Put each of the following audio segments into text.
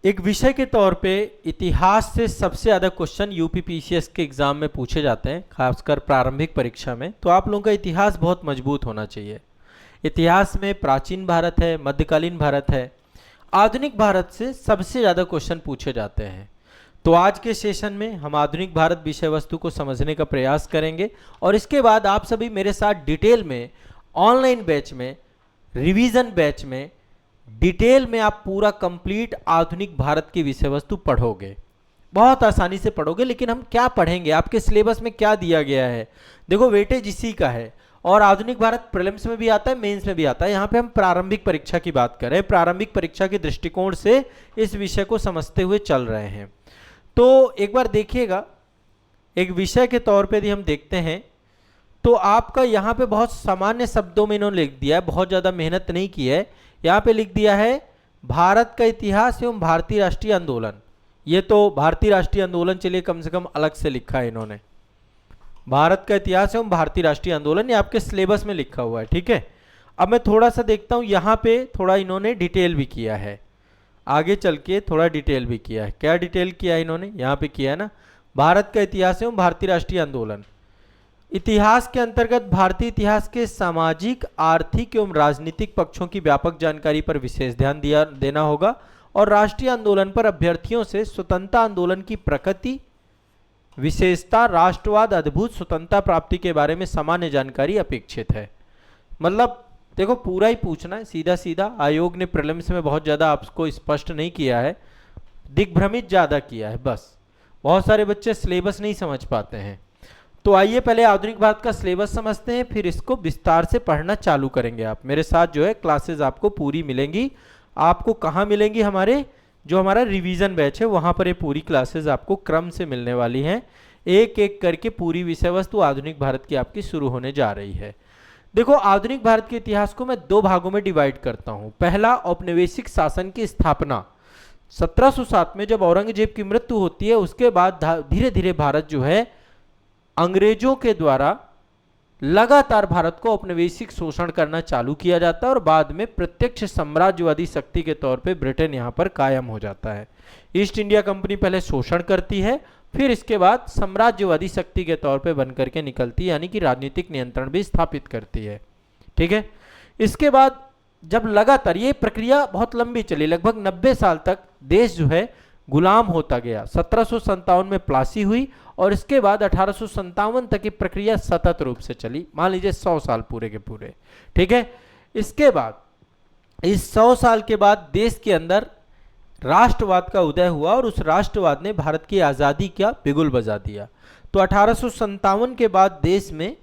एक विषय के तौर पे इतिहास से सबसे ज़्यादा क्वेश्चन यूपीपीसीएस के एग्ज़ाम में पूछे जाते हैं, खासकर प्रारंभिक परीक्षा में। तो आप लोगों का इतिहास बहुत मजबूत होना चाहिए। इतिहास में प्राचीन भारत है, मध्यकालीन भारत है, आधुनिक भारत से सबसे ज़्यादा क्वेश्चन पूछे जाते हैं। तो आज के सेशन में हम आधुनिक भारत विषय वस्तु को समझने का प्रयास करेंगे और इसके बाद आप सभी मेरे साथ डिटेल में ऑनलाइन बैच में, रिवीजन बैच में डिटेल में आप पूरा कंप्लीट आधुनिक भारत की विषय वस्तु पढ़ोगे। बहुत आसानी से पढ़ोगे। लेकिन हम क्या पढ़ेंगे, आपके सिलेबस में क्या दिया गया है? देखो, वेटेज इसी का है और आधुनिक भारत प्रीलिम्स में भी आता है, मेंस में भी आता है। यहाँ पे हम प्रारंभिक परीक्षा की बात कर रहे हैं, प्रारंभिक परीक्षा के दृष्टिकोण से इस विषय को समझते हुए चल रहे हैं। तो एक बार देखिएगा, एक विषय के तौर पे यदि हम देखते हैं तो आपका यहाँ पे बहुत सामान्य शब्दों में इन्होंने लिख दिया है, बहुत ज़्यादा मेहनत नहीं की है। यहाँ पे लिख दिया है भारत का इतिहास एवं भारतीय राष्ट्रीय आंदोलन। ये तो भारतीय राष्ट्रीय आंदोलन, चलिए कम से कम अलग से लिखा है इन्होंने, भारत का इतिहास एवं भारतीय राष्ट्रीय आंदोलन, ये आपके सिलेबस में लिखा हुआ है। ठीक है, अब मैं थोड़ा सा देखता हूँ, यहाँ पे थोड़ा इन्होंने डिटेल भी किया है, आगे चल के थोड़ा डिटेल भी किया है। क्या डिटेल किया है इन्होंने? यहाँ पे किया है ना, भारत का इतिहास एवं भारतीय राष्ट्रीय आंदोलन। इतिहास के अंतर्गत भारतीय इतिहास के सामाजिक, आर्थिक एवं राजनीतिक पक्षों की व्यापक जानकारी पर विशेष ध्यान देना होगा और राष्ट्रीय आंदोलन पर अभ्यर्थियों से स्वतंत्रता आंदोलन की प्रकृति, विशेषता, राष्ट्रवाद, अद्भुत स्वतंत्रता प्राप्ति के बारे में सामान्य जानकारी अपेक्षित है। मतलब देखो, पूरा ही पूछना है सीधा सीधा। आयोग ने प्रीलिम्स में बहुत ज़्यादा आपको स्पष्ट नहीं किया है, दिग्भ्रमित ज़्यादा किया है बस। बहुत सारे बच्चे सिलेबस नहीं समझ पाते हैं। तो आइए पहले आधुनिक भारत का सिलेबस समझते हैं, फिर इसको विस्तार से पढ़ना चालू करेंगे। आप मेरे साथ जो है क्लासेस आपको पूरी मिलेंगी। आपको कहाँ मिलेंगी? हमारे जो हमारा रिवीजन बैच है वहाँ पर ये पूरी क्लासेस आपको क्रम से मिलने वाली हैं। एक एक करके पूरी विषय वस्तु आधुनिक भारत की आपकी शुरू होने जा रही है। देखो, आधुनिक भारत के इतिहास को मैं दो भागों में डिवाइड करता हूँ। पहला, औपनिवेशिक शासन की स्थापना। 1707 में जब औरंगजेब की मृत्यु होती है, उसके बाद धीरे धीरे भारत जो है अंग्रेजों के द्वारा लगातार भारत को औपनिवेशिक शोषण करना चालू किया जाता है और बाद में प्रत्यक्ष साम्राज्यवादी शक्ति के तौर पे ब्रिटेन यहाँ पर कायम हो जाता है। ईस्ट इंडिया कंपनी पहले शोषण करती है, फिर इसके बाद साम्राज्यवादी शक्ति के तौर पे बन करके निकलती है, यानी कि राजनीतिक नियंत्रण भी स्थापित करती है। ठीक है, इसके बाद जब लगातार ये प्रक्रिया बहुत लंबी चली, लगभग 90 साल तक देश जो है गुलाम होता गया। 1757 में प्लासी हुई और इसके बाद 1857 तक की प्रक्रिया सतत रूप से चली, मान लीजिए 100 साल पूरे के पूरे। ठीक है, इसके बाद इस 100 साल के बाद देश के अंदर राष्ट्रवाद का उदय हुआ और उस राष्ट्रवाद ने भारत की आज़ादी का बिगुल बजा दिया। तो 1857 के बाद देश में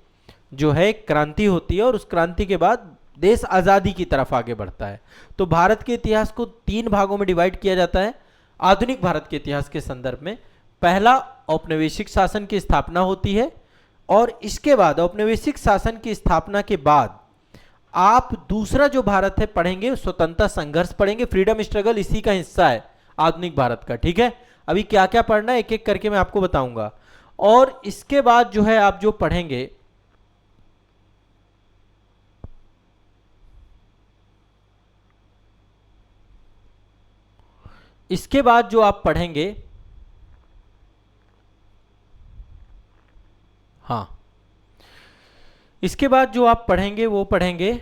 जो है क्रांति होती है और उस क्रांति के बाद देश आज़ादी की तरफ आगे बढ़ता है। तो भारत के इतिहास को 3 भागों में डिवाइड किया जाता है आधुनिक भारत के इतिहास के संदर्भ में। पहला, औपनिवेशिक शासन की स्थापना होती है और इसके बाद औपनिवेशिक शासन की स्थापना के बाद आप दूसरा जो भारत है पढ़ेंगे, स्वतंत्रता संघर्ष पढ़ेंगे, फ्रीडम स्ट्रगल इसी का हिस्सा है आधुनिक भारत का। ठीक है, अभी क्या क्या पढ़ना है एक एक करके मैं आपको बताऊंगा। और इसके बाद जो है आप जो पढ़ेंगे, इसके बाद जो आप पढ़ेंगे, हाँ, इसके बाद जो आप पढ़ेंगे वो पढ़ेंगे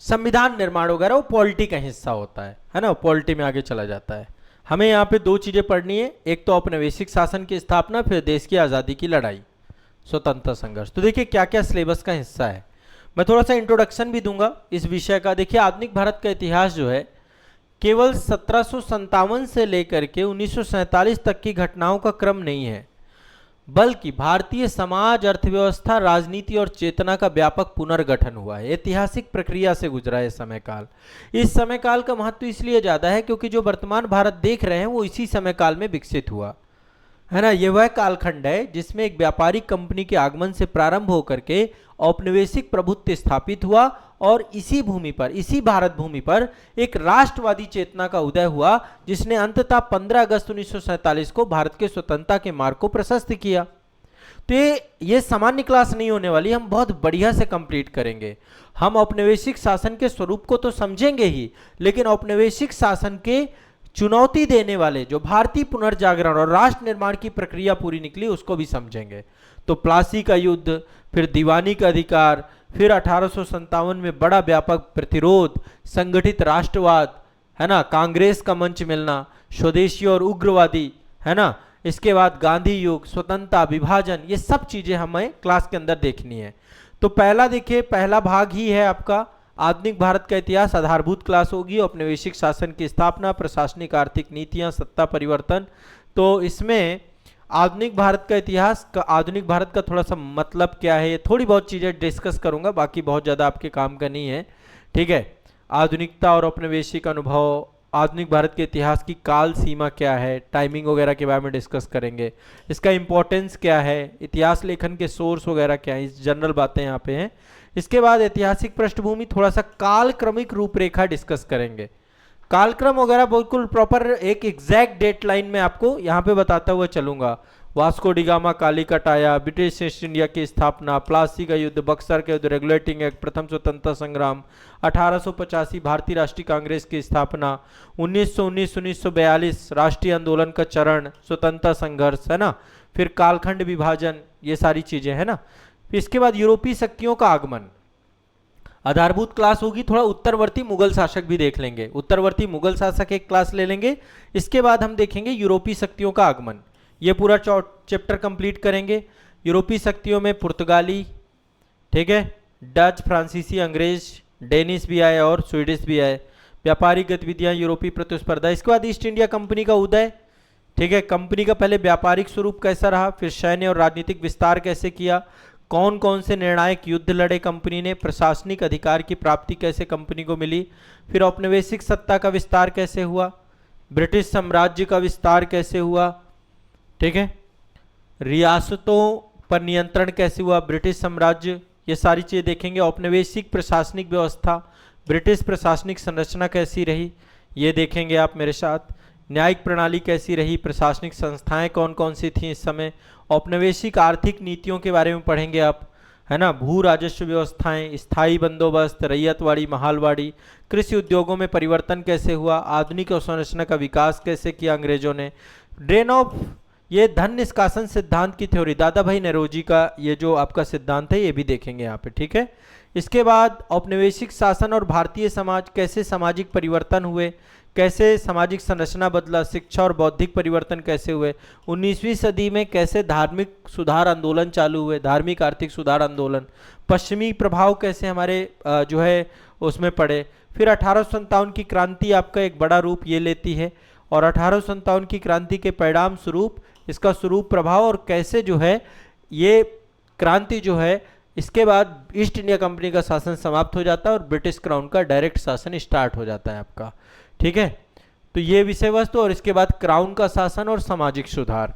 संविधान निर्माण वगैरह, वो पॉलिटी का हिस्सा होता है ना, पॉलिटी में आगे चला जाता है। हमें यहाँ पे 2 चीजें पढ़नी है, एक तो औपनिवेशिक शासन की स्थापना, फिर देश की आज़ादी की लड़ाई, स्वतंत्रता संघर्ष। तो देखिए क्या क्या सिलेबस का हिस्सा है। मैं थोड़ा सा इंट्रोडक्शन भी दूंगा इस विषय का। देखिए, आधुनिक भारत का इतिहास जो है केवल 1757 से लेकर के 1947 तक की घटनाओं का क्रम नहीं है, बल्कि भारतीय समाज, अर्थव्यवस्था, राजनीति और चेतना का व्यापक पुनर्गठन हुआ है। ऐतिहासिक प्रक्रिया से गुजरा है समय काल। इस समय काल का महत्व इसलिए ज़्यादा है क्योंकि जो वर्तमान भारत देख रहे हैं वो इसी समय काल में विकसित हुआ है ना। ये वह कालखंड है जिसमें एक व्यापारिक कंपनी के आगमन से प्रारंभ होकर के औपनिवेशिक प्रभुत्व स्थापित हुआ और इसी भूमि पर, इसी भारत भूमि पर एक राष्ट्रवादी चेतना का उदय हुआ, जिसने अंततः 15 अगस्त 1947 को भारत के स्वतंत्रता के मार्ग को प्रशस्त किया। तो ये सामान्य क्लास नहीं होने वाली, हम बहुत बढ़िया से कंप्लीट करेंगे। हम औपनिवेशिक शासन के स्वरूप को तो समझेंगे ही, लेकिन औपनिवेशिक शासन के चुनौती देने वाले जो भारतीय पुनर्जागरण और राष्ट्र निर्माण की प्रक्रिया पूरी निकली उसको भी समझेंगे। तो प्लासी का युद्ध, फिर दीवानी का अधिकार, फिर 1857 में बड़ा व्यापक प्रतिरोध, संगठित राष्ट्रवाद, है ना, कांग्रेस का मंच मिलना, स्वदेशी और उग्रवादी, है ना, इसके बाद गांधी युग, स्वतंत्रता, विभाजन, ये सब चीजें हमें क्लास के अंदर देखनी है। तो पहला देखिए, पहला भाग ही है आपका आधुनिक भारत का इतिहास, आधारभूत क्लास होगी, औपनिवेशिक शासन की स्थापना, प्रशासनिक आर्थिक नीतियां, सत्ता परिवर्तन। तो इसमें आधुनिक भारत का इतिहास का, आधुनिक भारत का थोड़ा सा मतलब क्या है, ये थोड़ी बहुत चीजें डिस्कस करूंगा, बाकी बहुत ज्यादा आपके काम का नहीं है, ठीक है। आधुनिकता और औपनिवेशिक अनुभव, आधुनिक भारत के इतिहास की काल सीमा क्या है, टाइमिंग वगैरह के बारे में डिस्कस करेंगे, इसका इंपॉर्टेंस क्या है, इतिहास लेखन के सोर्स वगैरह क्या है, इस जनरल बातें यहाँ पे हैं। इसके बाद ऐतिहासिक पृष्ठभूमि, थोड़ा सा कालक्रमिक रूपरेखा डिस्कस करेंगे, कालक्रम वगैरह बिल्कुल प्रॉपर एक एग्जैक्ट डेट लाइन में आपको यहाँ पे बताता हुआ चलूंगा। वास्को डिगामा कालीकट आया, ब्रिटिश ईस्ट इंडिया की स्थापना, प्लासी का युद्ध, बक्सर का युद्ध, रेगुलेटिंग एक्ट, प्रथम स्वतंत्रता संग्राम, 1885 भारतीय राष्ट्रीय कांग्रेस की स्थापना, 1919-1942 राष्ट्रीय आंदोलन का चरण, स्वतंत्रता संघर्ष, है ना, फिर कालखंड विभाजन, ये सारी चीजें है ना। इसके बाद यूरोपीय शक्तियों का आगमन, आधारभूत क्लास होगी, थोड़ा उत्तरवर्ती मुगल शासक भी देख लेंगे, उत्तरवर्ती मुगल शासक एक क्लास ले लेंगे। इसके बाद हम देखेंगे यूरोपीय शक्तियों का आगमन, ये पूरा चैप्टर कंप्लीट करेंगे। यूरोपीय शक्तियों में पुर्तगाली, ठीक है, डच, फ्रांसीसी, अंग्रेज, डेनिश भी आए और स्वीडिश भी आए। व्यापारिक गतिविधियां, यूरोपीय प्रतिस्पर्धा। इसके बाद ईस्ट इंडिया कंपनी का उदय, ठीक है, कंपनी का पहले व्यापारिक स्वरूप कैसा रहा, फिर सैन्य और राजनीतिक विस्तार कैसे किया, कौन कौन से निर्णायक युद्ध लड़े कंपनी ने, प्रशासनिक अधिकार की प्राप्ति कैसे कंपनी को मिली, फिर औपनिवेशिक सत्ता का विस्तार कैसे हुआ, ब्रिटिश साम्राज्य का विस्तार कैसे हुआ, ठीक है, रियासतों पर नियंत्रण कैसे हुआ, ब्रिटिश साम्राज्य, ये सारी चीजें देखेंगे। औपनिवेशिक प्रशासनिक व्यवस्था, ब्रिटिश प्रशासनिक संरचना कैसी रही, ये देखेंगे आप मेरे साथ। न्यायिक प्रणाली कैसी रही, प्रशासनिक संस्थाएं कौन कौन सी थी इस समय। औपनिवेशिक आर्थिक नीतियों के बारे में पढ़ेंगे आप, है ना, भू राजस्व व्यवस्थाएं, स्थायी बंदोबस्त, रैयतवाड़ी, महालवाड़ी, कृषि उद्योगों में परिवर्तन कैसे हुआ, आधुनिक अवसंरचना का विकास कैसे किया अंग्रेजों ने। ड्रेन ऑफ, ये धन निष्कासन सिद्धांत की थ्योरी, दादा भाई नौरोजी का ये जो आपका सिद्धांत है ये भी देखेंगे यहाँ पे, ठीक है। इसके बाद औपनिवेशिक शासन और भारतीय समाज, कैसे सामाजिक परिवर्तन हुए, कैसे सामाजिक संरचना बदला, शिक्षा और बौद्धिक परिवर्तन कैसे हुए, 19वीं सदी में कैसे धार्मिक सुधार आंदोलन चालू हुए, धार्मिक आर्थिक सुधार आंदोलन, पश्चिमी प्रभाव कैसे हमारे जो है उसमें पड़े। फिर 1857 की क्रांति आपका एक बड़ा रूप ये लेती है, और 1857 की क्रांति के परिणाम स्वरूप इसका स्वरूप प्रभाव और कैसे जो है ये क्रांति जो है, इसके बाद ईस्ट इंडिया कंपनी का शासन समाप्त हो जाता है और ब्रिटिश क्राउन का डायरेक्ट शासन स्टार्ट हो जाता है आपका, ठीक है। तो ये विषय वस्तु, और इसके बाद क्राउन का शासन और सामाजिक सुधार,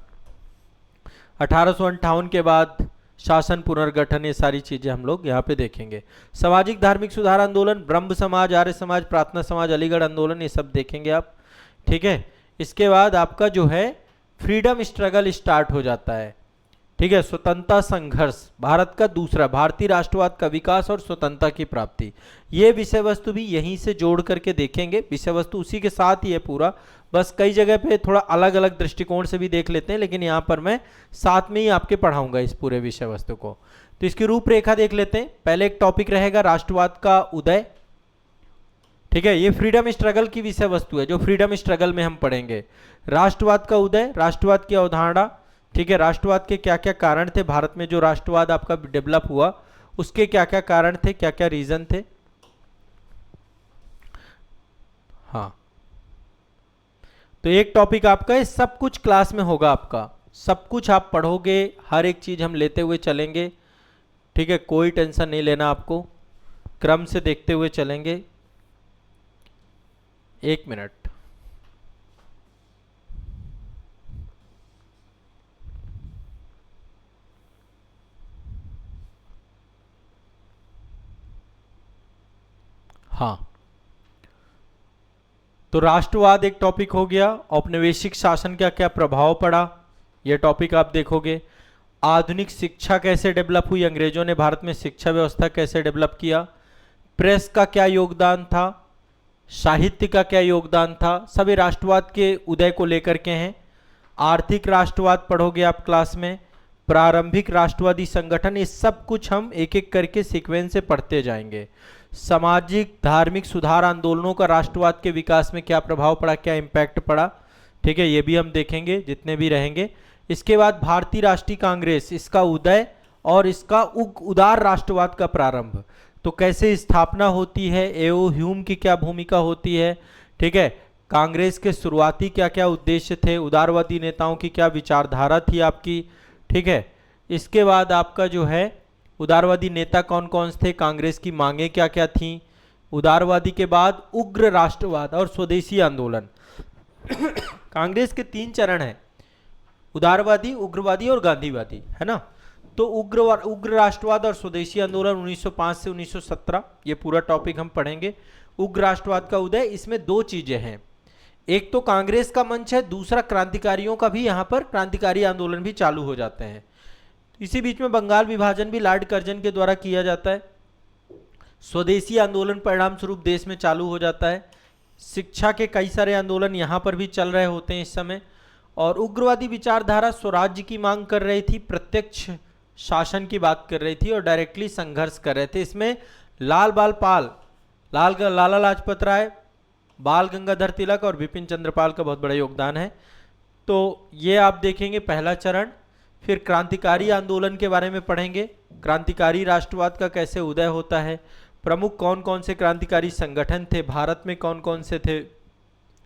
1858 के बाद शासन पुनर्गठन, ये सारी चीजें हम लोग यहाँ पे देखेंगे। सामाजिक धार्मिक सुधार आंदोलन, ब्रह्म समाज, आर्य समाज, प्रार्थना समाज, अलीगढ़ आंदोलन, ये सब देखेंगे आप, ठीक है। इसके बाद आपका जो है फ्रीडम स्ट्रगल स्टार्ट हो जाता है, ठीक है, स्वतंत्रता संघर्ष, भारत का दूसरा, भारतीय राष्ट्रवाद का विकास और स्वतंत्रता की प्राप्ति, ये विषय वस्तु भी यहीं से जोड़ करके देखेंगे। विषय वस्तु उसी के साथ ही है पूरा, बस कई जगह पे थोड़ा अलग अलग दृष्टिकोण से भी देख लेते हैं, लेकिन यहाँ पर मैं साथ में ही आपके पढ़ाऊंगा इस पूरे विषय वस्तु को। तो इसकी रूपरेखा देख लेते हैं। पहले एक टॉपिक रहेगा राष्ट्रवाद का उदय, ठीक है, ये फ्रीडम स्ट्रगल की विषय वस्तु है जो फ्रीडम स्ट्रगल में हम पढ़ेंगे। राष्ट्रवाद का उदय, राष्ट्रवाद की अवधारणा, ठीक है, राष्ट्रवाद के क्या क्या कारण थे, भारत में जो राष्ट्रवाद आपका डेवलप हुआ उसके क्या क्या कारण थे, क्या क्या रीजन थे। हाँ, तो एक टॉपिक आपका है, सब कुछ क्लास में होगा आपका, सब कुछ आप पढ़ोगे, हर एक चीज हम लेते हुए चलेंगे, ठीक है, कोई टेंशन नहीं लेना आपको, क्रम से देखते हुए चलेंगे। एक मिनट, हाँ, तो राष्ट्रवाद एक टॉपिक हो गया। औपनिवेशिक शासन का क्या प्रभाव पड़ा, यह टॉपिक आप देखोगे। आधुनिक शिक्षा कैसे डेवलप हुई, अंग्रेजों ने भारत में शिक्षा व्यवस्था कैसे डेवलप किया, प्रेस का क्या योगदान था, साहित्य का क्या योगदान था, सभी राष्ट्रवाद के उदय को लेकर के हैं। आर्थिक राष्ट्रवाद पढ़ोगे आप क्लास में, प्रारंभिक राष्ट्रवादी संगठन, ये सब कुछ हम एक एक करके सीक्वेंस से पढ़ते जाएंगे। सामाजिक धार्मिक सुधार आंदोलनों का राष्ट्रवाद के विकास में क्या प्रभाव पड़ा, क्या इम्पैक्ट पड़ा, ठीक है, ये भी हम देखेंगे जितने भी रहेंगे। इसके बाद भारतीय राष्ट्रीय कांग्रेस, इसका उदय और इसका उदार राष्ट्रवाद का प्रारंभ, तो कैसे स्थापना होती है, एओ ह्यूम की क्या भूमिका होती है, ठीक है, कांग्रेस के शुरुआती क्या क्या उद्देश्य थे, उदारवादी नेताओं की क्या विचारधारा थी आपकी, ठीक है। इसके बाद आपका जो है उदारवादी नेता कौन कौन थे, कांग्रेस की मांगे क्या क्या थी, उदारवादी के बाद उग्र राष्ट्रवाद और स्वदेशी आंदोलन। कांग्रेस के 3 चरण हैं, उदारवादी, उग्रवादी और गांधीवादी, है ना। तो उग्र राष्ट्रवाद और स्वदेशी आंदोलन 1905 से 1917, ये पूरा टॉपिक हम पढ़ेंगे। उग्र राष्ट्रवाद का उदय, इसमें 2 चीजें हैं, एक तो कांग्रेस का मंच है, दूसरा क्रांतिकारियों का भी यहाँ पर क्रांतिकारी आंदोलन भी चालू हो जाते हैं। इसी बीच में बंगाल विभाजन भी लॉर्ड कर्जन के द्वारा किया जाता है। स्वदेशी आंदोलन परिणाम स्वरूप देश में चालू हो जाता है। शिक्षा के कई सारे आंदोलन यहाँ पर भी चल रहे होते हैं इस समय। और उग्रवादी विचारधारा स्वराज्य की मांग कर रही थी, प्रत्यक्ष शासन की बात कर रही थी और डायरेक्टली संघर्ष कर रहे थे। इसमें लाला लाजपत राय, बाल गंगाधर तिलक और बिपिन चंद्रपाल का बहुत बड़ा योगदान है। तो ये आप देखेंगे पहला चरण। फिर क्रांतिकारी आंदोलन के बारे में पढ़ेंगे, क्रांतिकारी राष्ट्रवाद का कैसे उदय होता है, प्रमुख कौन कौन से क्रांतिकारी संगठन थे, भारत में कौन कौन से थे,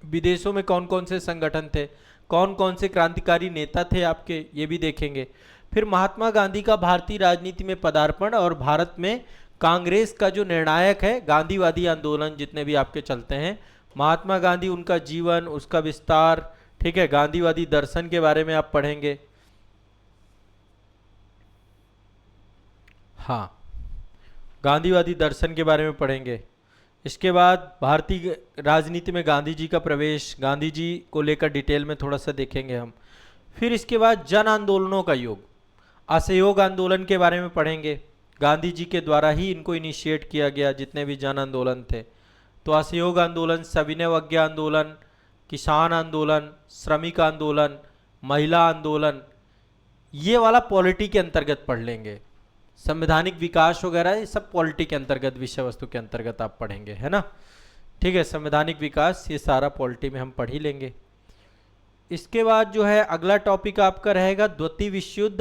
विदेशों में कौन कौन से संगठन थे, कौन कौन से क्रांतिकारी नेता थे आपके, ये भी देखेंगे। फिर महात्मा गांधी का भारतीय राजनीति में पदार्पण और भारत में कांग्रेस का जो निर्णायक है गांधीवादी आंदोलन जितने भी आपके चलते हैं, महात्मा गांधी, उनका जीवन, उसका विस्तार, ठीक है, गांधीवादी दर्शन के बारे में आप पढ़ेंगे। हाँ, गांधीवादी दर्शन के बारे में पढ़ेंगे। इसके बाद भारतीय राजनीति में गांधी जी का प्रवेश, गांधी जी को लेकर डिटेल में थोड़ा सा देखेंगे हम। फिर इसके बाद जन आंदोलनों का योग, असहयोग आंदोलन के बारे में पढ़ेंगे। गांधी जी के द्वारा ही इनको इनिशिएट किया गया जितने भी जन आंदोलन थे। तो असहयोग आंदोलन, सविनय अवज्ञा आंदोलन, किसान आंदोलन, श्रमिक आंदोलन, महिला आंदोलन, ये वाला पॉलिटी के अंतर्गत पढ़ लेंगे। संवैधानिक विकास वगैरह ये सब पॉलिटी के अंतर्गत, विषय वस्तु के अंतर्गत आप पढ़ेंगे, है ना, ठीक है। संवैधानिक विकास ये सारा पॉलिटी में हम पढ़ ही लेंगे। इसके बाद जो है अगला टॉपिक आपका रहेगा द्वितीय विश्व युद्ध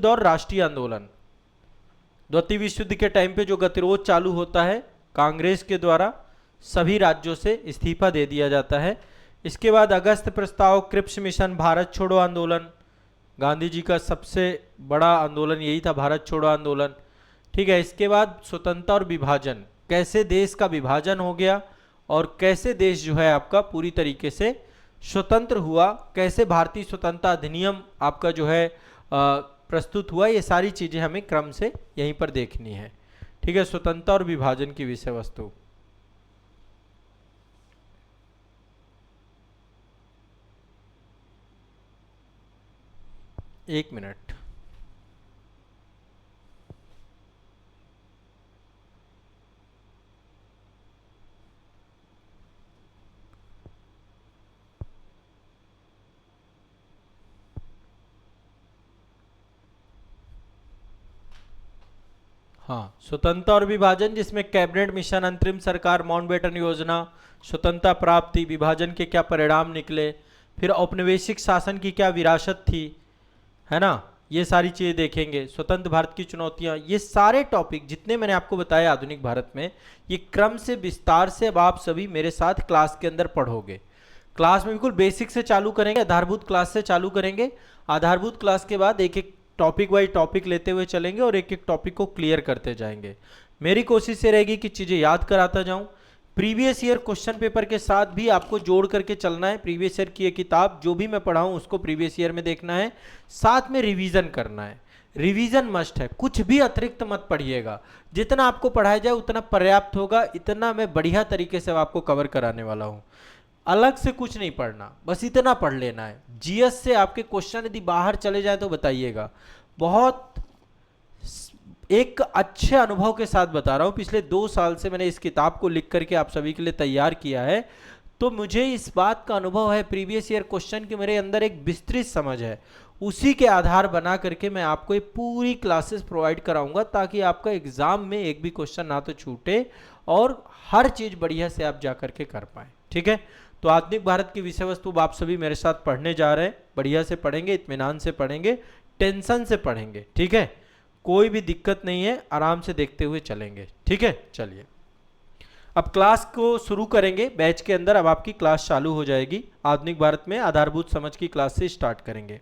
और राष्ट्रीय आंदोलन। द्वितीय विश्व युद्ध के टाइम पे जो गतिरोध चालू होता है कांग्रेस के द्वारा, सभी राज्यों से इस्तीफा दे दिया जाता है। इसके बाद अगस्त प्रस्ताव, क्रिप्स मिशन, भारत छोड़ो आंदोलन, गांधी जी का सबसे बड़ा आंदोलन यही था, भारत छोड़ो आंदोलन, ठीक है। इसके बाद स्वतंत्रता और विभाजन, कैसे देश का विभाजन हो गया और कैसे देश जो है आपका पूरी तरीके से स्वतंत्र हुआ, कैसे भारतीय स्वतंत्रता अधिनियम आपका जो है प्रस्तुत हुआ, ये सारी चीज़ें हमें क्रम से यहीं पर देखनी है, ठीक है। स्वतंत्रता और विभाजन की विषय वस्तु। एक मिनट, हाँ, स्वतंत्रता और विभाजन, जिसमें कैबिनेट मिशन, अंतरिम सरकार, माउंटबेटन योजना, स्वतंत्रता प्राप्ति, विभाजन के क्या परिणाम निकले, फिर औपनिवेशिक शासन की क्या विरासत थी, है ना, ये सारी चीज़ें देखेंगे। स्वतंत्र भारत की चुनौतियाँ, ये सारे टॉपिक जितने मैंने आपको बताया आधुनिक भारत में, ये क्रम से विस्तार से अब आप सभी मेरे साथ क्लास के अंदर पढ़ोगे। क्लास में बिल्कुल बेसिक से चालू करेंगे, आधारभूत क्लास से चालू करेंगे। आधारभूत क्लास के बाद एक एक टॉपिक वाइज टॉपिक लेते हुए चलेंगे और एक एक टॉपिक को क्लियर करते जाएंगे। मेरी कोशिश ये रहेगी कि चीज़ें याद कराता जाऊं। प्रीवियस ईयर क्वेश्चन पेपर के साथ भी आपको जोड़ करके चलना है। प्रीवियस ईयर की ये किताब जो भी मैं पढ़ाऊं उसको प्रीवियस ईयर में देखना है, साथ में रिवीजन करना है। रिवीजन मस्ट है, कुछ भी अतिरिक्त मत पढ़िएगा, जितना आपको पढ़ाया जाए उतना पर्याप्त होगा। इतना मैं बढ़िया तरीके से आपको कवर कराने वाला हूँ, अलग से कुछ नहीं पढ़ना, बस इतना पढ़ लेना है। जीएस से आपके क्वेश्चन यदि बाहर चले जाए तो बताइएगा, बहुत एक अच्छे अनुभव के साथ बता रहा हूं, पिछले 2 साल से मैंने इस किताब को लिख करके आप सभी के लिए तैयार किया है, तो मुझे इस बात का अनुभव है प्रीवियस ईयर क्वेश्चन की मेरे अंदर एक विस्तृत समझ है, उसी के आधार बना करके मैं आपको ये पूरी क्लासेस प्रोवाइड कराऊंगा ताकि आपका एग्जाम में एक भी क्वेश्चन ना तो छूटे और हर चीज बढ़िया से आप जा करके कर पाए। ठीक है, तो आधुनिक भारत की विषय वस्तु आप सभी मेरे साथ पढ़ने जा रहे हैं, बढ़िया से पढ़ेंगे, इत्मीनान से पढ़ेंगे, टेंशन से पढ़ेंगे। ठीक है, कोई भी दिक्कत नहीं है, आराम से देखते हुए चलेंगे। ठीक है, चलिए अब क्लास को शुरू करेंगे। बैच के अंदर अब आपकी क्लास चालू हो जाएगी। आधुनिक भारत में आधारभूत समझ की क्लास से स्टार्ट करेंगे।